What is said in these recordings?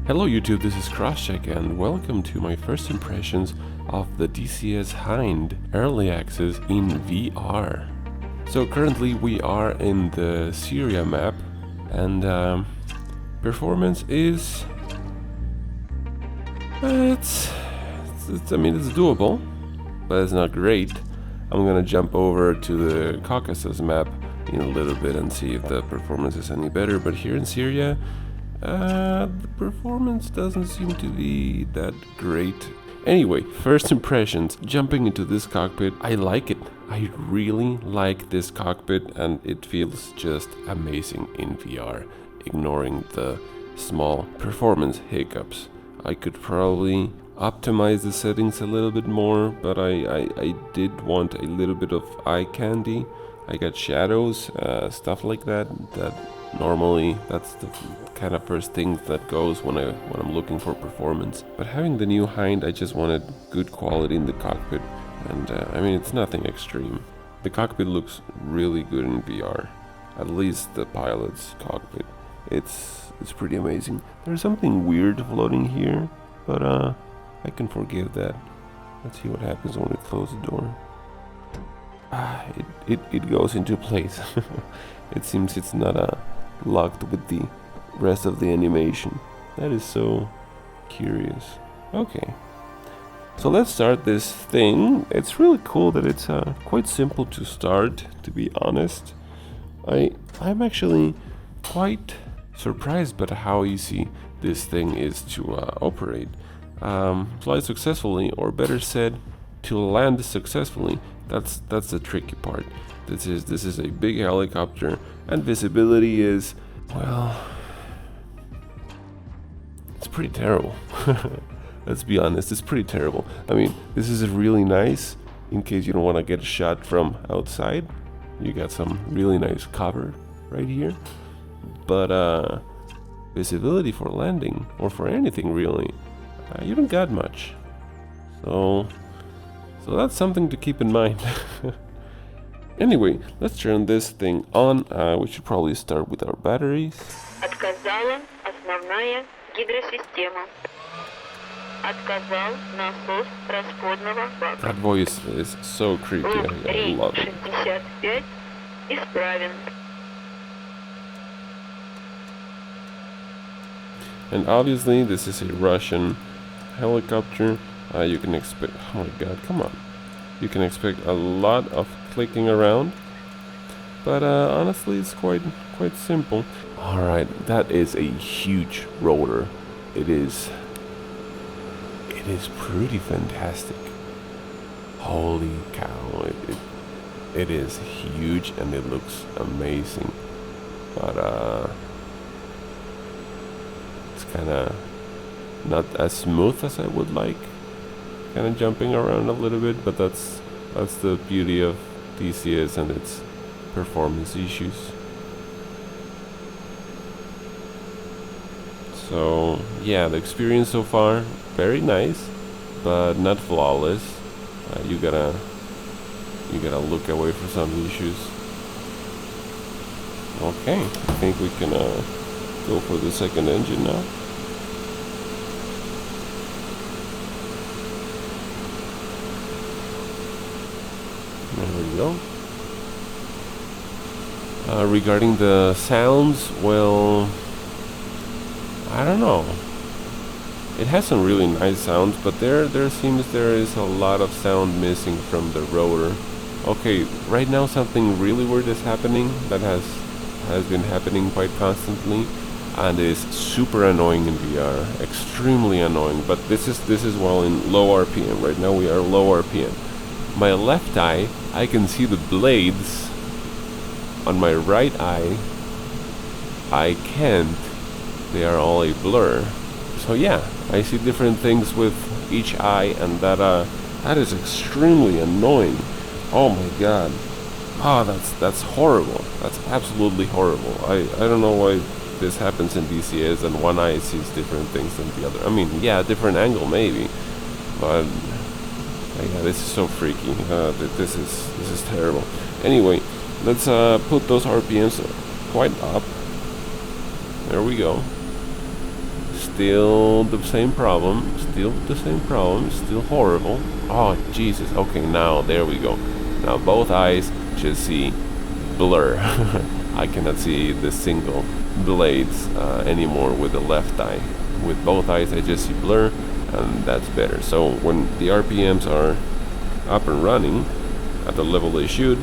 Hello YouTube, this is Crosscheck and welcome to my first impressions of the DCS Hind Early Access in VR. So currently we are in the Syria map and performance is... it's doable, but it's not great. I'm gonna jump over to the Caucasus map in a little bit and see if the performance is any better, but here in Syria the performance doesn't seem to be that great. Anyway, first impressions, jumping into this cockpit, I like it. I really like this cockpit and it feels just amazing in VR, ignoring the small performance hiccups. I could probably optimize the settings a little bit more, but I did want a little bit of eye candy. I got shadows, stuff like that normally that's the kind of first thing that goes when I'm looking for performance. But having the new Hind, I just wanted good quality in the cockpit, and I mean, it's nothing extreme. The cockpit looks really good in VR, at least the pilot's cockpit. It's pretty amazing. There's something weird floating here, but I can forgive that. Let's see what happens when we close the door. It goes into place. It seems it's not locked with the rest of the animation. That is so curious. Okay, so let's start this thing. It's really cool that it's quite simple to start, to be honest. I'm actually quite surprised by how easy this thing is to operate. Fly successfully, or better said, to land successfully. That's the tricky part. This is a big helicopter, and visibility is, well, it's pretty terrible. Let's be honest, it's pretty terrible. I mean, this is really nice in case you don't want to get a shot from outside. You got some really nice cover right here, but visibility for landing or for anything really, you don't got much. So that's something to keep in mind. Anyway, let's turn this thing on. We should probably start with our batteries. Отказала основная гидросистема. Отказал насос расходного бака. That voice is so creepy. I love it. 65 исправен. And obviously, this is a Russian helicopter. You can expect. Oh my God! Come on. You can expect a lot of clicking around, but honestly it's quite simple. Alright, that is a huge rotor. It is pretty fantastic. Holy cow, it is huge and it looks amazing, but it's kinda not as smooth as I would like. Kind of jumping around a little bit, but that's the beauty of DCS and its performance issues. So yeah, the experience so far, very nice, but not flawless. You gotta look away for some issues. Okay, I think we can go for the second engine now. There we go. Regarding the sounds, well, I don't know. It has some really nice sounds, but there seems there is a lot of sound missing from the rotor. Okay, right now something really weird is happening that has been happening quite constantly, and is super annoying in VR, extremely annoying. But this is while in low RPM. Right now we are low RPM. My left eye, I can see the blades. On my right eye, I can't. They are all a blur. So yeah, I see different things with each eye, and that is extremely annoying. Oh my God. Oh, that's horrible. That's absolutely horrible. I don't know why this happens in DCS and one eye sees different things than the other. I mean, yeah, different angle maybe, but yeah, this is so freaky. This is terrible. Anyway, let's put those RPMs quite up. There we go. still the same problem. Still the same problem. Still horrible. Oh, Jesus. Okay, now, there we go. Now both eyes just see blur. I cannot see the single blades anymore with the left eye. With both eyes, I just see blur, and that's better. So when the RPMs are up and running at the level they should,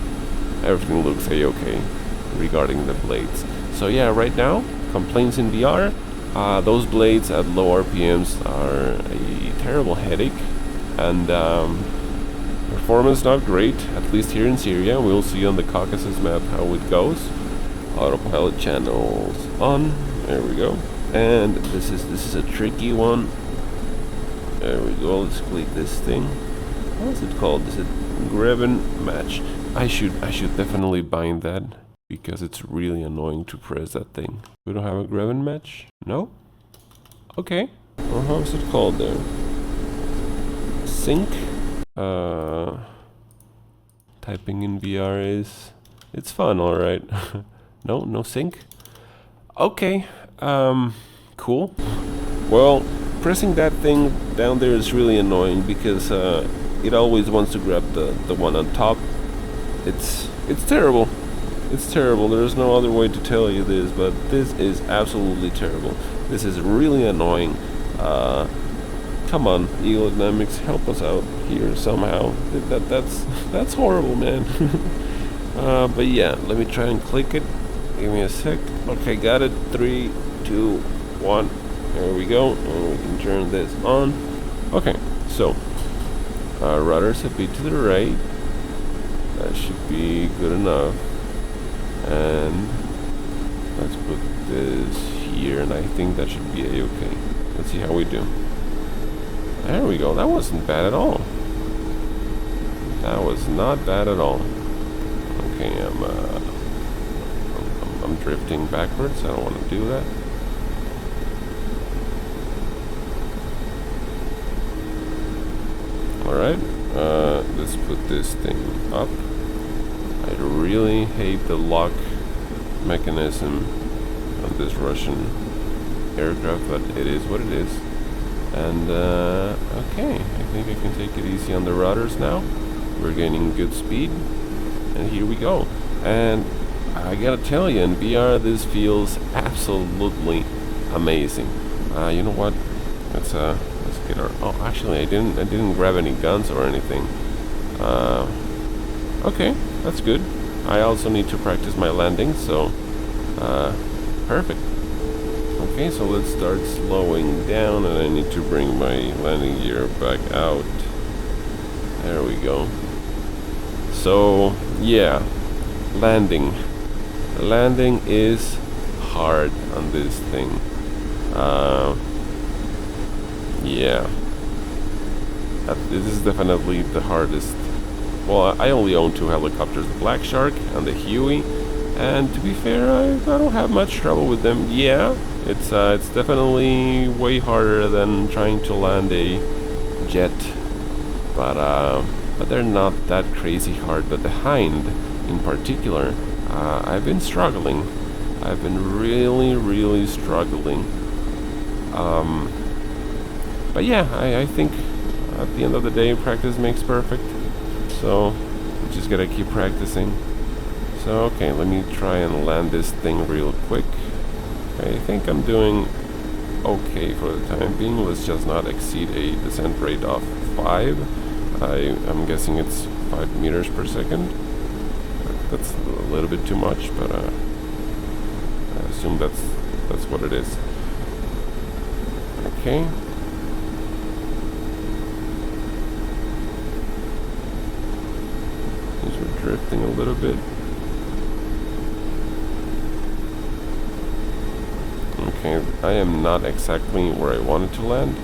everything looks a-okay regarding the blades. So yeah, right now, complaints in VR, those blades at low RPMs are a terrible headache, and performance not great, at least here in Syria. We'll see on the Caucasus map how it goes. Autopilot channels on, there we go. And this is a tricky one. There we go, let's click this thing. What is it called? Is it Reverb match? I should definitely bind that, because it's really annoying to press that thing. We don't have a Reverb match? No? Okay. Well, how's it called there? Sync? Typing in VR is... it's fun, alright. No sync? Okay. Cool. Well, pressing that thing down there is really annoying, because it always wants to grab the one on top. It's terrible. It's terrible. There's no other way to tell you this, but this is absolutely terrible. This is really annoying. Come on, Eagle Dynamics, help us out here somehow. That's horrible, man. But yeah, let me try and click it. Give me a sec. Okay, got it. 3, 2, 1. There we go. And we can turn this on. Okay, so rudders a bit to the right. That should be good enough. And let's put this here, and I think that should be a-okay. Let's see how we do. There we go. That wasn't bad at all. That was not bad at all. Okay, I'm drifting backwards. I don't want to do that. Alright, let's put this thing up. I really hate the lock mechanism on this Russian aircraft, but it is what it is. And okay, I think I can take it easy on the rudders now. We're gaining good speed, and here we go. And I gotta tell you, in VR this feels absolutely amazing. You know what? Let's get our... oh, actually, I didn't grab any guns or anything. Okay, that's good. I also need to practice my landing, so perfect. Okay, so let's start slowing down, and I need to bring my landing gear back out. There we go. So yeah, landing is hard on this thing. Yeah, this is definitely the hardest. Well, I only own 2 helicopters, the Black Shark and the Huey, and to be fair, I don't have much trouble with them. Yeah, it's definitely way harder than trying to land a jet, but they're not that crazy hard. But the Hind, in particular, I've been struggling. I've been really struggling. But yeah, I think at the end of the day, practice makes perfect. So we just gotta keep practicing. So okay, let me try and land this thing real quick. I think I'm doing okay for the time being. Let's just not exceed a descent rate of 5. I'm guessing it's 5 meters per second. That's a little bit too much, but I assume that's what it is. Okay. Since we're drifting a little bit. Okay, I am not exactly where I wanted to land,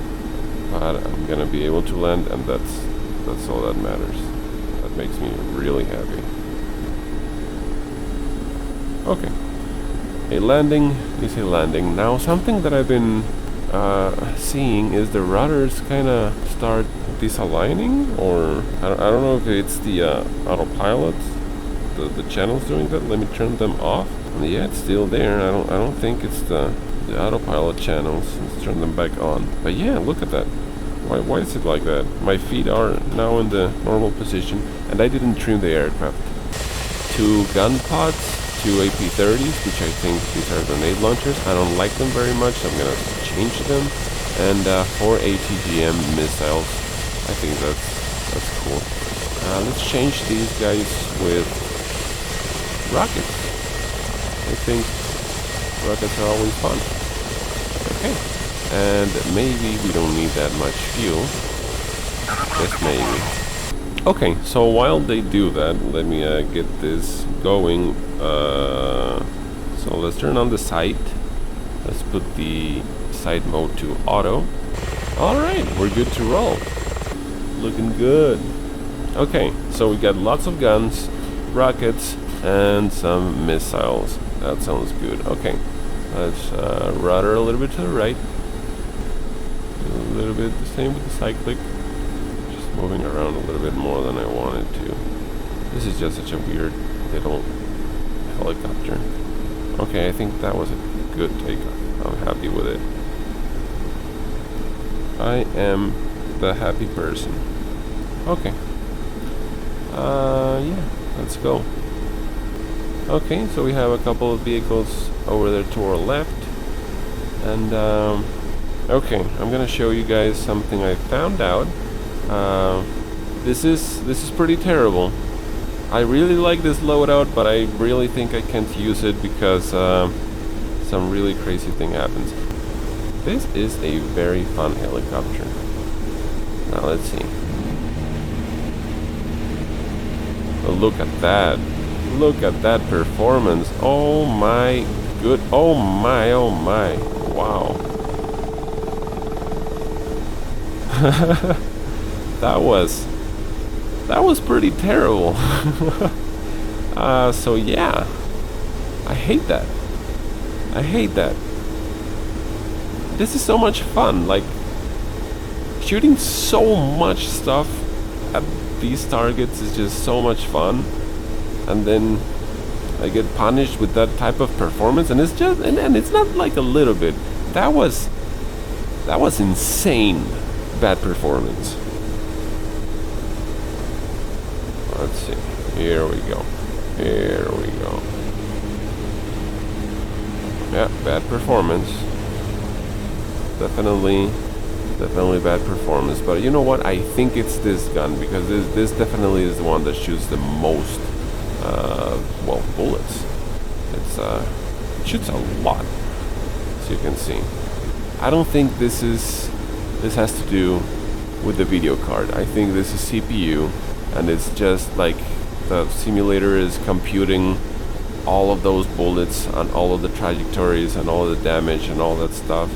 but I'm gonna be able to land, and that's all that matters. That makes me really happy. Okay, a landing is a landing. Now, something that I've been seeing is the rudders kind of start disaligning, or I don't know if it's the autopilot, the channels doing that. Let me turn them off. Yeah, it's still there. I don't think it's the the autopilot channels. Let's turn them back on. But yeah, look at that. Why is it like that? My feet are now in the normal position, and I didn't trim the aircraft. 2 gun pods, 2 AP-30s, which I think these are grenade launchers. I don't like them very much, so I'm gonna change them. And 4 ATGM missiles. I think that's cool. Let's change these guys with rockets. I think rockets are always fun. Okay. And maybe we don't need that much fuel. Just maybe. Okay, so while they do that, let me get this going. So let's turn on the sight. Let's put the sight mode to auto. Alright, we're good to roll. Looking good. Okay, so we got lots of guns, rockets, and some missiles. That sounds good. Okay, let's rudder a little bit to the right. A little bit the same with the cyclic. Just moving around a little bit more than I wanted to. This is just such a weird little helicopter. Okay, I think that was a good takeoff. I'm happy with it. I am the happy person. Okay. Yeah, let's go. Okay, so we have a couple of vehicles over there to our left. And, okay, I'm gonna show you guys something I found out. This is pretty terrible. I really like this loadout, but I really think I can't use it because some really crazy thing happens. This is a very fun helicopter. Now let's see. Oh, look at that. Look at that performance. Oh my good. Oh my, oh my. Wow. That was pretty terrible. So yeah, I hate that. I hate that. This is so much fun, like shooting so much stuff at these targets is just so much fun, and then I get punished with that type of performance, and it's just and it's not like a little bit. That was insane bad performance. Let's see. Here we go. Here we go. Yeah, bad performance. Definitely bad performance. But you know what? I think it's this gun, because this definitely is the one that shoots the most, well, bullets. It shoots a lot, as you can see. I don't think this has to do with the video card. I think this is CPU, and it's just like the simulator is computing all of those bullets and all of the trajectories and all of the damage and all that stuff,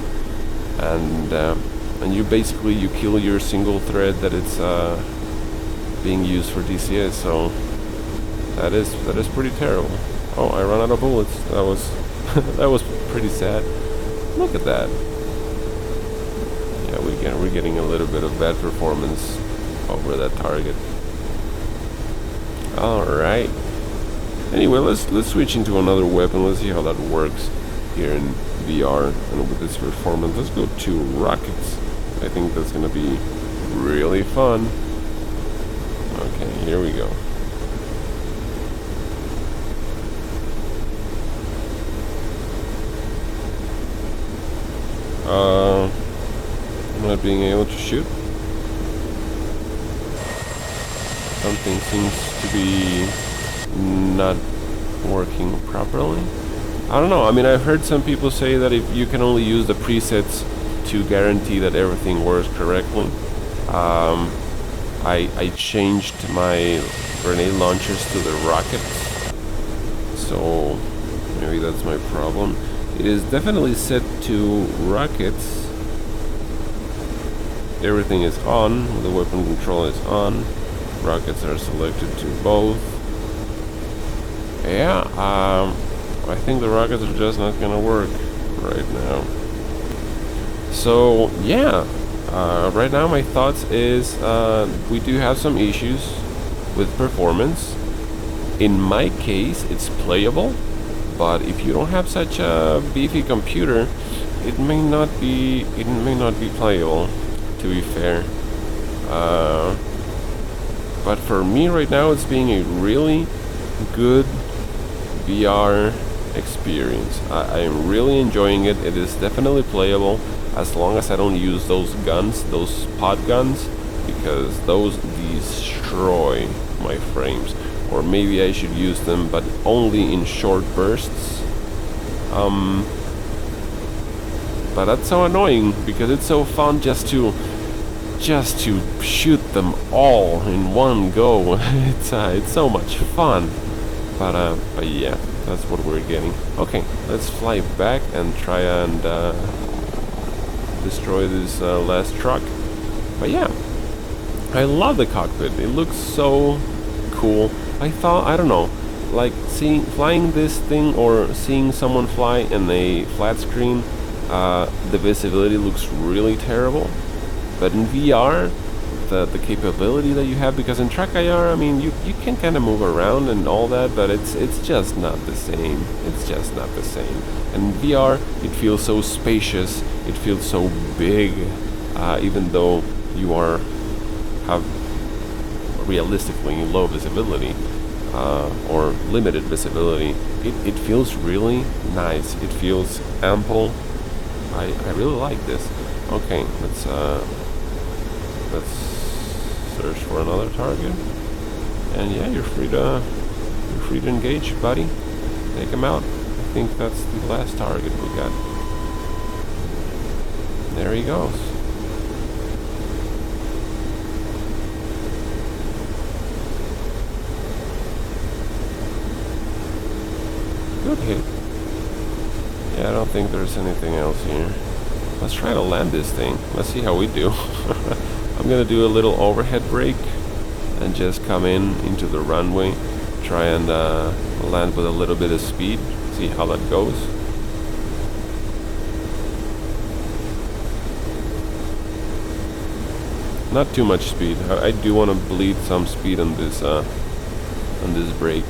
and you basically kill your single thread that it's being used for DCS. So that is pretty terrible. Oh, I ran out of bullets. That was that was pretty sad. Look at that. Yeah, we're getting a little bit of bad performance over that target. Alright. Anyway, let's switch into another weapon. Let's see how that works here in VR and with this performance. Let's go to rockets. I think that's gonna be really fun. Okay, here we go. I'm not being able to shoot. Something seems to be not working properly. I don't know. I mean, I've heard some people say that if you can only use the presets to guarantee that everything works correctly. I changed my grenade launchers to the rockets, so maybe that's my problem. It is definitely set to rockets. Everything is on. The weapon control is on. Rockets are selected to both. Yeah, I think the rockets are just not gonna work right now. So yeah, right now my thoughts is we do have some issues with performance. In my case, it's playable, but if you don't have such a beefy computer, it may not be playable, to be fair. But for me right now, it's being a really good VR experience. I am really enjoying it. It is definitely playable as long as I don't use those guns, those pod guns, because those destroy my frames. Or maybe I should use them, but only in short bursts. But that's so annoying because it's so fun just to shoot them all in one go. It's so much fun. But yeah, that's what we're getting. Okay, let's fly back and try and destroy this last truck. But yeah, I love the cockpit. It looks so cool. I don't know, like flying this thing or seeing someone fly in a flat screen, the visibility looks really terrible. But in VR, the capability that you have, because in track IR, I mean, you can kind of move around and all that, but it's just not the same. It's just not the same. And in VR, it feels so spacious. It feels so big, even though you have realistically low visibility or limited visibility. It feels really nice. It feels ample. I really like this. Okay, let's search for another target. And yeah, you're free to engage, buddy. Take him out. I think that's the last target we got. There he goes. Good hit. Yeah, I don't think there's anything else here. Let's try to land this thing. Let's see how we do. I'm gonna do a little overhead brake and just come into the runway. Try and land with a little bit of speed. See how that goes. Not too much speed. I do want to bleed some speed on this brake.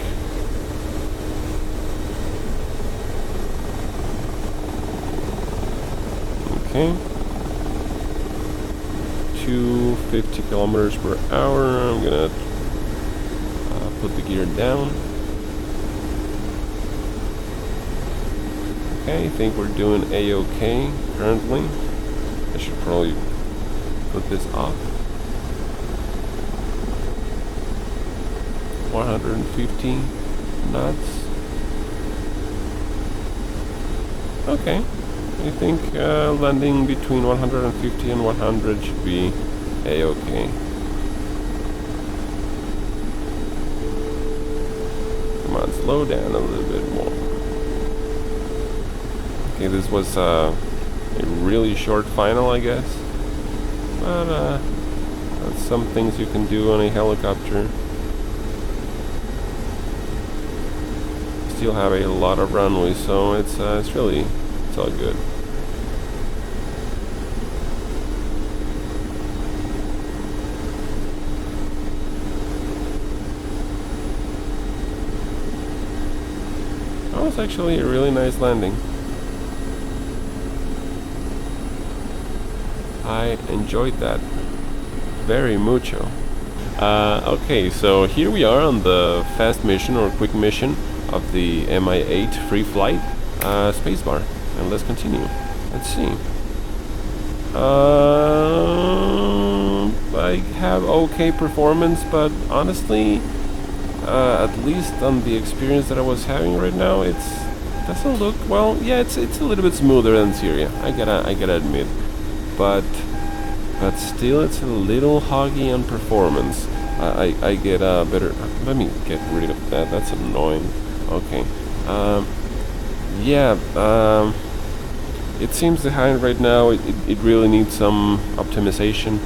Okay. 250 kilometers per hour. I'm gonna put the gear down. Okay, I think we're doing A-OK currently. I should probably put this off. 150 knots. Okay. I think landing between 150 and 100 should be A-OK. Come on, slow down a little bit more. Okay, this was a really short final, I guess. But that's some things you can do on a helicopter. Still have a lot of runway, so it's all good. That was actually a really nice landing. I enjoyed that very mucho. Okay, so here we are on the fast mission or quick mission of the Mi-8 free flight spacebar. And let's continue. Let's see. I have okay performance, but honestly, at least on the experience that I was having right now, it doesn't look well. Yeah, it's a little bit smoother than Syria. I gotta admit, but still, it's a little hoggy on performance. I get a better. Let me get rid of that. That's annoying. Okay. Yeah. It seems the Hind right now, it really needs some optimization.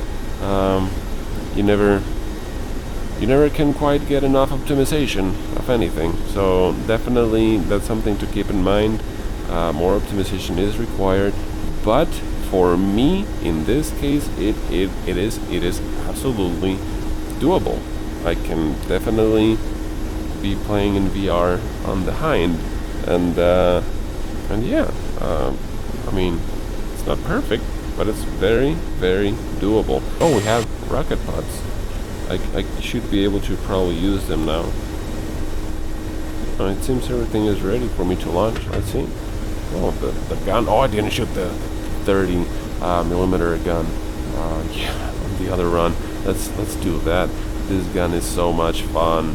You never can quite get enough optimization of anything. So definitely that's something to keep in mind. More optimization is required, but for me, in this case, it is absolutely doable. I can definitely be playing in VR on the Hind and yeah, I mean, it's not perfect, but it's very, very doable. Oh, we have rocket pods. I should be able to probably use them now. It seems everything is ready for me to launch. Let's see. Oh, the gun. Oh, I didn't shoot the 30 millimeter gun. Yeah, on the other run. Let's do that. This gun is so much fun.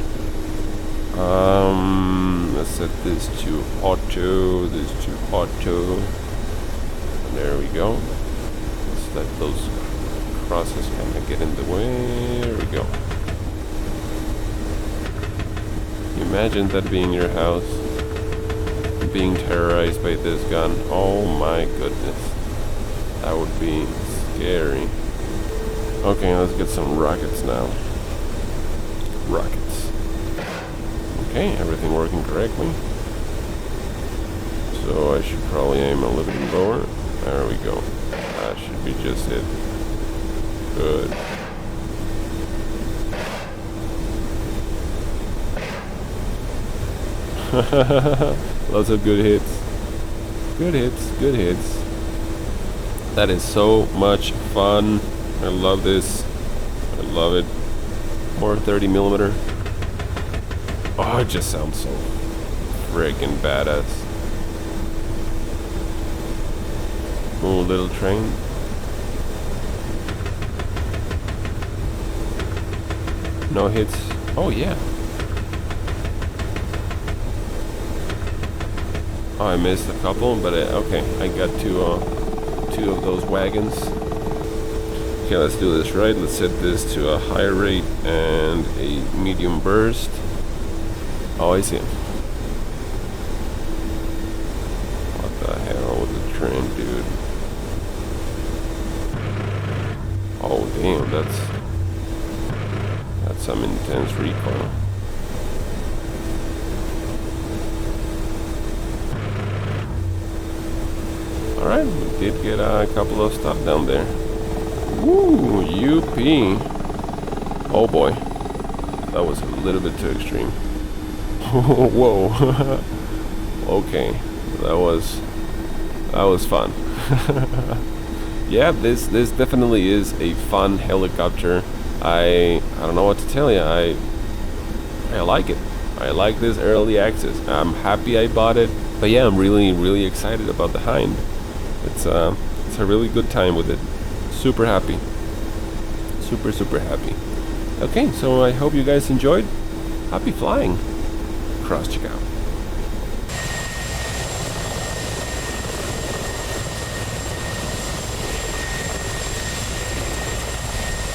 Let's set this to auto. This to auto. And there we go. Let's let those crosses kind of get in the way. There we go. Imagine that being your house, being terrorized by this gun. Oh my goodness, that would be scary. Okay, let's get some rockets now. Rockets. Okay, everything working correctly. So I should probably aim a little bit lower. There we go. That should be just it. Good. Lots of good hits. Good hits, good hits. That is so much fun. I love this. I love it. More 30 millimeter. Oh, it just sounds so friggin' badass. Oh, little train. No hits. Oh yeah. Oh, I missed a couple, but okay, I got two of those wagons. Okay, let's do this right. Let's set this to a high rate and a medium burst. Oh, I see him. What the hell with the train, dude? Oh, damn, that's some intense recoil. Alright, we did get a couple of stuff down there. Woo, UP. Oh boy, that was a little bit too extreme. Whoa. Okay, that was fun. Yeah, this definitely is a fun helicopter. I don't know what to tell you. I like it. I like this early access. I'm happy I bought it. But yeah, I'm really excited about the Hind. It's a really good time with it. Super happy. Super happy. Okay, so I hope you guys enjoyed. Happy flying. Cross check out.